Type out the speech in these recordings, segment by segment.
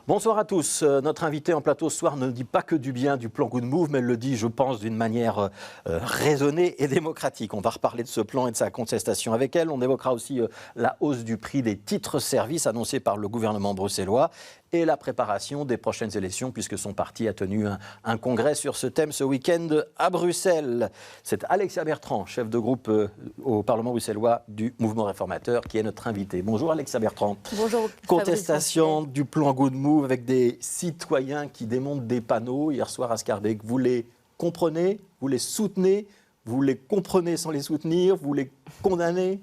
Bonsoir à tous. Notre invité en plateau ce soir ne dit pas que du bien du plan Good Move, mais elle le dit, je pense, d'une manière raisonnée et démocratique. On va reparler de ce plan et de sa contestation avec elle. On évoquera aussi la hausse du prix des titres-services annoncés par le gouvernement bruxellois et la préparation des prochaines élections, puisque son parti a tenu un congrès sur ce thème ce week-end à Bruxelles. C'est Alexia Bertrand, chef de groupe au Parlement bruxellois du Mouvement réformateur, qui est notre invité. Bonjour Alexia Bertrand. Bonjour. Contestation du plan Good Move avec des citoyens qui démontent des panneaux hier soir à Schaerbeek. Vous les comprenez, vous les soutenez, vous les comprenez sans les soutenir, vous les condamnez?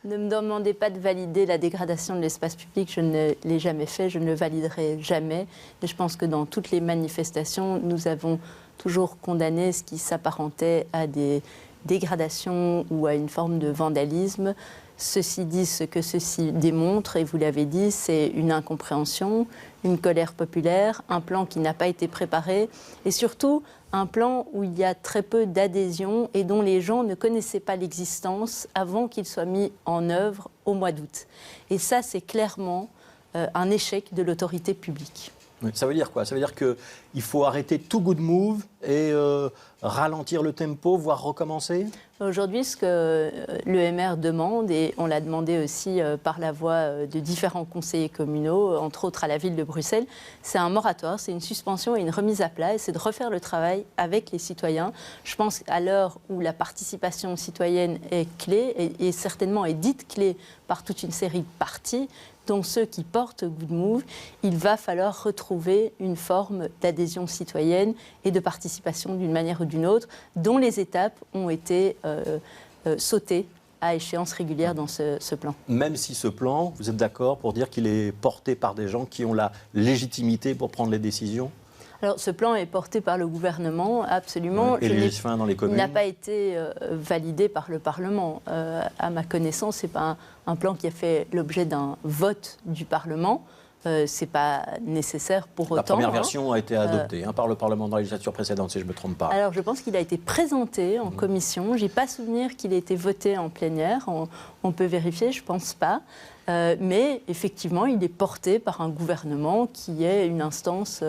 Ne me demandez pas de valider la dégradation de l'espace public, je ne l'ai jamais fait, je ne le validerai jamais. Et je pense que dans toutes les manifestations, nous avons toujours condamné ce qui s'apparentait à des dégradations ou à une forme de vandalisme. Ceci dit, ce que ceci démontre, et vous l'avez dit, c'est une incompréhension, une colère populaire, un plan qui n'a pas été préparé et surtout un plan où il y a très peu d'adhésion et dont les gens ne connaissaient pas l'existence avant qu'il soit mis en œuvre au mois d'août. Et ça, c'est clairement un échec de l'autorité publique. Ça veut dire quoi? Ça veut dire qu'il faut arrêter tout Good Move et ralentir le tempo, voire recommencer? Aujourd'hui, ce que l'EMR demande, et on l'a demandé aussi par la voix de différents conseillers communaux, entre autres à la ville de Bruxelles, c'est un moratoire, c'est une suspension et une remise à plat, et c'est de refaire le travail avec les citoyens. Je pense qu'à l'heure où la participation citoyenne est clé, et certainement est dite clé par toute une série de partis, dont ceux qui portent Good Move, il va falloir retrouver une forme d'adhésion citoyenne et de participation d'une manière ou d'une autre, dont les étapes ont été sautées à échéance régulière dans ce plan. Même si ce plan, vous êtes d'accord pour dire qu'il est porté par des gens qui ont la légitimité pour prendre les décisions? Alors, ce plan est porté par le gouvernement, absolument. Et les fins dans les communes? Il n'a pas été validé par le Parlement. À ma connaissance, ce n'est pas un plan qui a fait l'objet d'un vote du Parlement. Ce n'est pas nécessaire pour autant. La première version a été adoptée par le Parlement dans la législature précédente, si je ne me trompe pas. Alors, je pense qu'il a été présenté en commission. Je n'ai pas souvenir qu'il ait été voté en plénière. On peut vérifier, je ne pense pas. Mais effectivement, il est porté par un gouvernement qui est une instance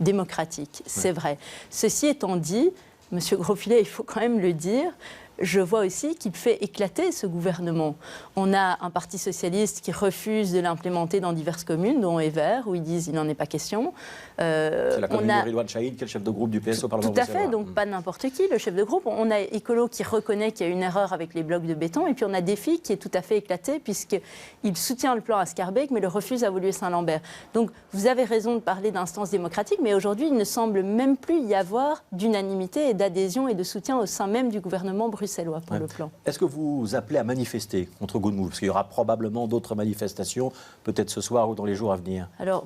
démocratique. C'est vrai. Ceci étant dit, M. Grosfilet, il faut quand même le dire, je vois aussi qu'il fait éclater ce gouvernement. On a un parti socialiste qui refuse de l'implémenter dans diverses communes, dont Evere, où ils disent qu'il n'en est pas question. C'est la commune de Ridwan Chahid, qui est le chef de groupe du PS au Parlement bruxellois. Tout à fait, bruxellois. donc pas n'importe qui, le chef de groupe. On a Écolo qui reconnaît qu'il y a une erreur avec les blocs de béton, et puis on a Défi qui est tout à fait éclaté, puisqu'il soutient le plan à Schaerbeek, mais le refuse à Woluwe-Saint-Lambert. Donc vous avez raison de parler d'instance démocratique, mais aujourd'hui, il ne semble même plus y avoir d'unanimité et d'adhésion et de soutien au sein même du gouvernement bruxellois pour le plan. Est-ce que vous appelez à manifester contre Good Move? Parce qu'il y aura probablement d'autres manifestations, peut-être ce soir ou dans les jours à venir. Alors,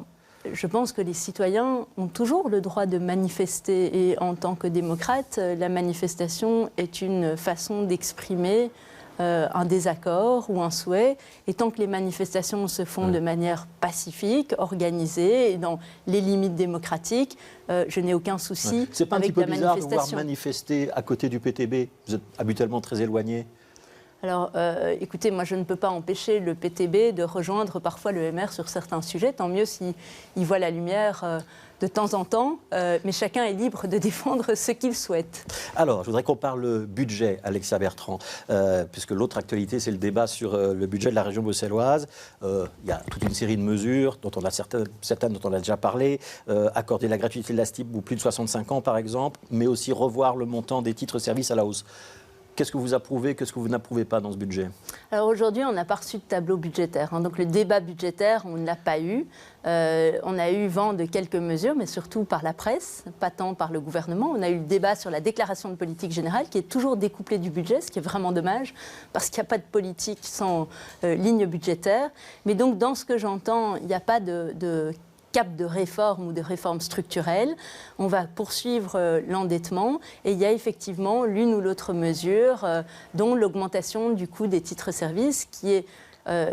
je pense que les citoyens ont toujours le droit de manifester. Et en tant que démocrate, la manifestation est une façon d'exprimer un désaccord ou un souhait. Et tant que les manifestations se font de manière pacifique, organisée, et dans les limites démocratiques, je n'ai aucun souci C'est pas un avec petit peu la bizarre de voir manifestation. manifester à côté du PTB? Vous êtes habituellement très éloigné. Alors, écoutez, moi, je ne peux pas empêcher le PTB de rejoindre parfois le MR sur certains sujets, tant mieux s'il voit la lumière de temps en temps, mais chacun est libre de défendre ce qu'il souhaite. Alors, je voudrais qu'on parle budget, Alexia Bertrand, puisque l'autre actualité, c'est le débat sur le budget de la région bruxelloise. Il y a toute une série de mesures, dont on a certaines dont on a déjà parlé, accorder la gratuité de la STIB ou plus de 65 ans, par exemple, mais aussi revoir le montant des titres-services à la hausse. Qu'est-ce que vous approuvez, qu'est-ce que vous n'approuvez pas dans ce budget? Alors aujourd'hui, on n'a pas reçu de tableau budgétaire. Donc le débat budgétaire, on ne l'a pas eu. On a eu vent de quelques mesures, mais surtout par la presse, pas tant par le gouvernement. On a eu le débat sur la déclaration de politique générale, qui est toujours découplée du budget, ce qui est vraiment dommage, parce qu'il n'y a pas de politique sans ligne budgétaire. Mais donc dans ce que j'entends, il n'y a pas de cap de réforme ou de réforme structurelle. On va poursuivre l'endettement et il y a effectivement l'une ou l'autre mesure, dont l'augmentation du coût des titres-services, qui est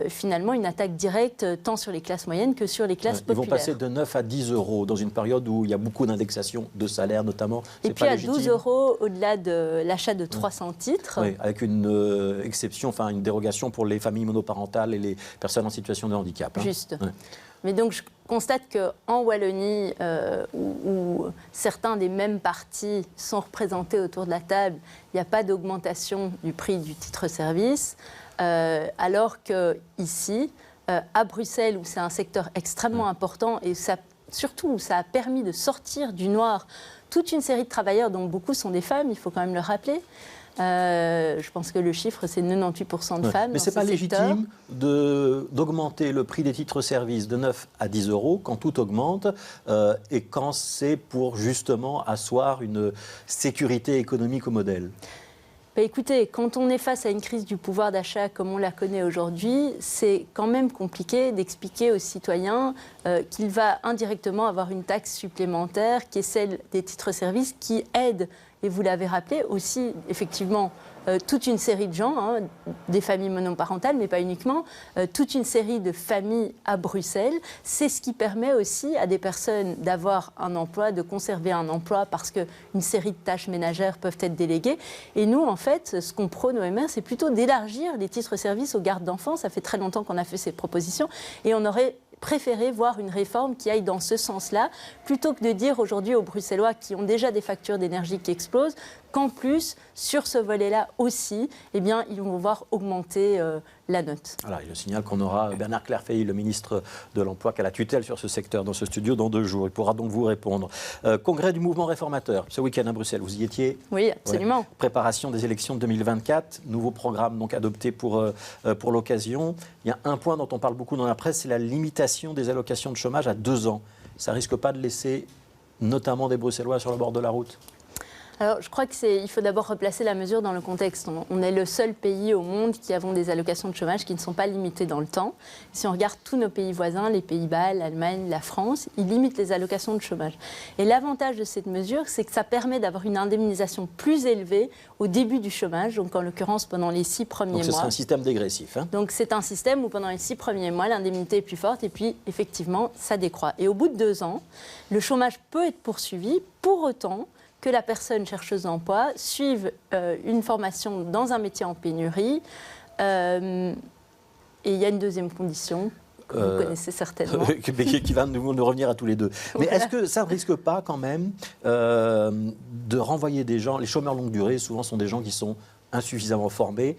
finalement une attaque directe tant sur les classes moyennes que sur les classes populaires. Ils vont passer de 9 à 10 euros dans une période où il y a beaucoup d'indexation de salaires notamment. Et puis à 12 euros au-delà de l'achat de 300 titres. Oui, avec une exception, enfin une dérogation pour les familles monoparentales et les personnes en situation de handicap. Juste. Mais donc, je constate qu'en Wallonie, où certains des mêmes partis sont représentés autour de la table, il n'y a pas d'augmentation du prix du titre-service, alors qu'ici, à Bruxelles, où c'est un secteur extrêmement important, et surtout où ça a permis de sortir du noir toute une série de travailleurs, dont beaucoup sont des femmes, il faut quand même le rappeler. Je pense que le chiffre, c'est 98% de femmes. Mais ce n'est pas légitime d'augmenter le prix des titres-services de 9 à 10 euros quand tout augmente et quand c'est pour justement asseoir une sécurité économique au modèle. Écoutez, quand on est face à une crise du pouvoir d'achat comme on la connaît aujourd'hui, c'est quand même compliqué d'expliquer aux citoyens qu'il va indirectement avoir une taxe supplémentaire qui est celle des titres-services qui aide, et vous l'avez rappelé, aussi effectivement toute une série de gens, des familles monoparentales, mais pas uniquement, toute une série de familles à Bruxelles. C'est ce qui permet aussi à des personnes d'avoir un emploi, de conserver un emploi, parce qu'une série de tâches ménagères peuvent être déléguées. Et nous, en fait, ce qu'on prône au MR, c'est plutôt d'élargir les titres-services aux gardes d'enfants. Ça fait très longtemps qu'on a fait ces propositions. Et on aurait préféré voir une réforme qui aille dans ce sens-là, plutôt que de dire aujourd'hui aux Bruxellois qui ont déjà des factures d'énergie qui explosent, qu'en plus, sur ce volet-là aussi, eh bien, ils vont voir augmenter la note. Voilà, je signale qu'on aura Bernard Clerfay, le ministre de l'Emploi, qui a la tutelle sur ce secteur dans ce studio dans 2 jours. Il pourra donc vous répondre. Congrès du mouvement réformateur, ce week-end à Bruxelles, vous y étiez? Oui, absolument. Ouais. Préparation des élections de 2024, nouveau programme donc adopté pour l'occasion. Il y a un point dont on parle beaucoup dans la presse, c'est la limitation des allocations de chômage à 2 ans. Ça risque pas de laisser notamment des Bruxellois sur le bord de la route? Alors, je crois qu'il faut d'abord replacer la mesure dans le contexte. On est le seul pays au monde qui avons des allocations de chômage qui ne sont pas limitées dans le temps. Si on regarde tous nos pays voisins, les Pays-Bas, l'Allemagne, la France, ils limitent les allocations de chômage. Et l'avantage de cette mesure, c'est que ça permet d'avoir une indemnisation plus élevée au début du chômage, donc en l'occurrence pendant les 6 premiers mois. Donc ce sera un système dégressif. Hein. Donc c'est un système où pendant les 6 premiers mois, l'indemnité est plus forte et puis effectivement, ça décroît. Et au bout de 2 ans, le chômage peut être poursuivi pour autant que la personne chercheuse d'emploi suive une formation dans un métier en pénurie. Et il y a une deuxième condition que vous connaissez certainement. Qui va nous revenir à tous les deux. Mais voilà. Est-ce que ça ne risque pas quand même de renvoyer des gens, les chômeurs longue durée, souvent sont des gens qui sont insuffisamment formés,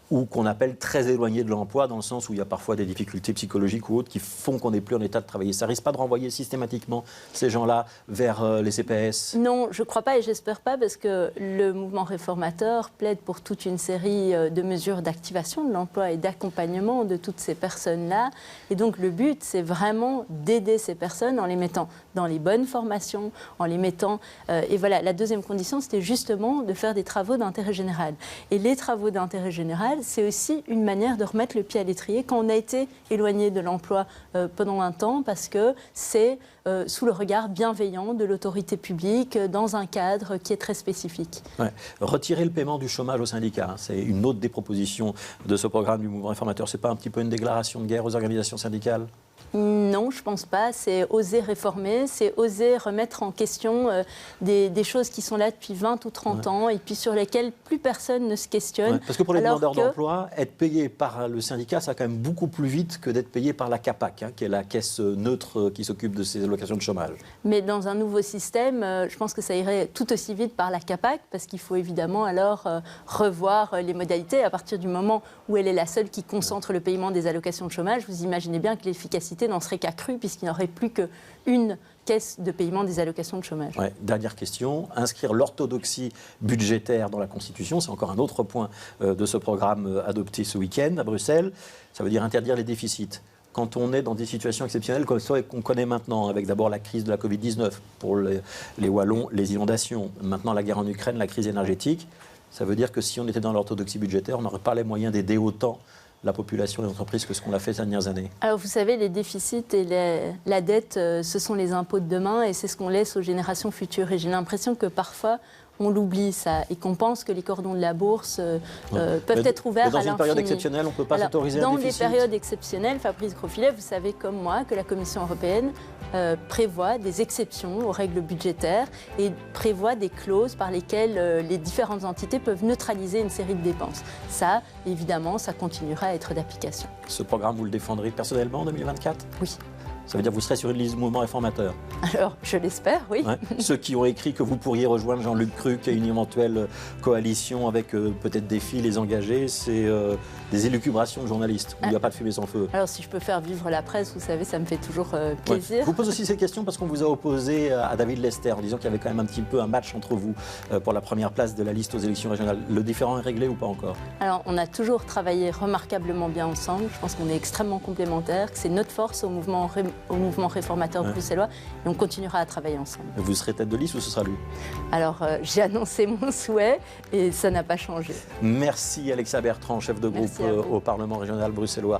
ou qu'on appelle très éloignés de l'emploi, dans le sens où il y a parfois des difficultés psychologiques ou autres qui font qu'on n'est plus en état de travailler. Ça ne risque pas de renvoyer systématiquement ces gens-là vers les CPS? Non, je ne crois pas et j'espère pas, parce que le mouvement réformateur plaide pour toute une série de mesures d'activation de l'emploi et d'accompagnement de toutes ces personnes-là. Et donc le but, c'est vraiment d'aider ces personnes en les mettant dans les bonnes formations, en les mettant... et voilà, la deuxième condition, c'était justement de faire des travaux d'intérêt général. Et les travaux d'intérêt général, c'est aussi une manière de remettre le pied à l'étrier quand on a été éloigné de l'emploi pendant un temps, parce que c'est sous le regard bienveillant de l'autorité publique dans un cadre qui est très spécifique. Ouais. Retirer le paiement du chômage aux syndicats, hein, c'est une autre des propositions de ce programme du mouvement réformateur. Ce n'est pas un petit peu une déclaration de guerre aux organisations syndicales ? Non, je ne pense pas. C'est oser réformer, c'est oser remettre en question des choses qui sont là depuis 20 ou 30 ans et puis sur lesquelles plus personne ne se questionne. Ouais, parce que pour les demandeurs d'emploi, être payé par le syndicat, ça va quand même beaucoup plus vite que d'être payé par la CAPAC, hein, qui est la caisse neutre qui s'occupe de ces allocations de chômage. Mais dans un nouveau système, je pense que ça irait tout aussi vite par la CAPAC, parce qu'il faut évidemment alors revoir les modalités. À partir du moment où elle est la seule qui concentre le paiement des allocations de chômage, vous imaginez bien que l'efficacité n'en serait qu'accrue, puisqu'il n'y aurait plus qu'une caisse de paiement des allocations de chômage. Ouais, dernière question, inscrire l'orthodoxie budgétaire dans la Constitution, c'est encore un autre point de ce programme adopté ce week-end à Bruxelles. Ça veut dire interdire les déficits. Quand on est dans des situations exceptionnelles comme celles qu'on connaît maintenant, avec d'abord la crise de la Covid-19 pour les Wallons, les inondations, maintenant la guerre en Ukraine, la crise énergétique, ça veut dire que si on était dans l'orthodoxie budgétaire, on n'aurait pas les moyens d'aider autant la population et l'entreprise que ce qu'on a fait ces dernières années. Alors vous savez, les déficits et la dette, ce sont les impôts de demain et c'est ce qu'on laisse aux générations futures. Et j'ai l'impression que parfois, on l'oublie ça et qu'on pense que les cordons de la bourse peuvent être ouverts à l'infini. Dans une période exceptionnelle, on ne peut pas s'autoriser un déficit. Dans des périodes exceptionnelles, Fabrice Grosfilet, vous savez comme moi que la Commission européenne prévoit des exceptions aux règles budgétaires et prévoit des clauses par lesquelles les différentes entités peuvent neutraliser une série de dépenses. Ça, évidemment, ça continuera à être d'application. Ce programme, vous le défendrez personnellement en 2024 ? Oui. Ça veut dire que vous serez sur une liste du mouvement réformateur. Alors, je l'espère, oui. Ouais. Ceux qui ont écrit que vous pourriez rejoindre Jean-Luc Cruc à une éventuelle coalition avec peut-être des filles, les engagés, c'est des élucubrations de journalistes où il n'y a pas de fumée sans feu. Alors, si je peux faire vivre la presse, vous savez, ça me fait toujours plaisir. Ouais. Je vous pose aussi ces questions parce qu'on vous a opposé à David Lester en disant qu'il y avait quand même un petit peu un match entre vous pour la première place de la liste aux élections régionales. Le différend est réglé ou pas encore? Alors, on a toujours travaillé remarquablement bien ensemble. Je pense qu'on est extrêmement complémentaires, que c'est notre force au mouvement réformateur bruxellois et on continuera à travailler ensemble. Vous serez tête de liste ou ce sera lui? Alors, j'ai annoncé mon souhait et ça n'a pas changé. Merci Alexa Bertrand, chef de groupe au Parlement régional bruxellois.